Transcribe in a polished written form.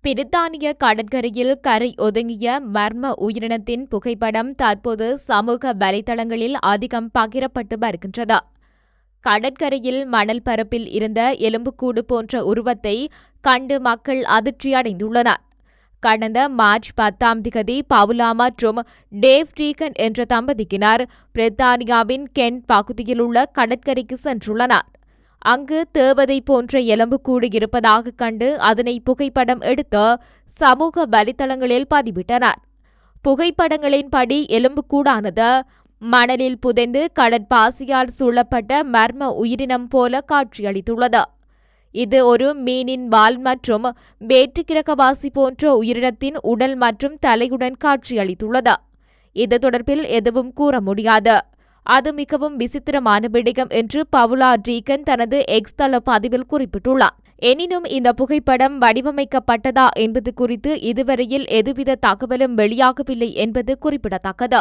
பிரித்தானிய கடற்கரையில் கரை ஒதுங்கிய மர்ம உயிரினத்தின் புகைப்படம் தற்போது சமூக வலைதளங்களில் அதிகம் பகிரப்பட்டு வருகின்றது. கடற்கரையில் மணல் பரப்பில் இருந்த எலும்புக்கூடு போன்ற உருவத்தை கண்டு மக்கள் அதிர்ச்சியடைந்துள்ளனர். கடந்த மார்ச் 10 பவுலா மற்றும் டேவ் ரீகன் என்ற தம்பதியினர் பிரித்தானியாவின் கென்ட் பகுதியில் உள்ள கடற்கரைக்கு சென்றுள்ளனர். அங்கு தேவதை போன்ற எலும்புக்கூடு இருப்பதாக கண்டு அதனை புகைப்படம் எடுத்து சமூக வலைதளங்களில் பதிவிட்டனர். புகைப்படங்களின்படி எலும்புக்கூடானது மணலில் புதைந்து கடற்பாசியால் சூழப்பட்ட மர்ம உயிரினம் போல காட்சியளித்துள்ளது. இது ஒரு மீனின் வால் மற்றும் வேற்றுக்கிரகவாசி போன்ற உயிரினத்தின் உடல் மற்றும் தலையுடன் காட்சியளித்துள்ளது. இது தொடர்பில் எதுவும் கூற முடியாது. அது மிகவும் விசித்திரமான விடயம் என்று பவுலா ரீகன் தனது எக்ஸ் தள பதிவில் குறிப்பிட்டுள்ளார். எனினும் இந்த புகைப்படம் வடிவமைக்கப்பட்டதா என்பது குறித்து இதுவரையில் எதுவித தகவலும் வெளியாகவில்லை என்பது குறிப்பிடத்தக்கது.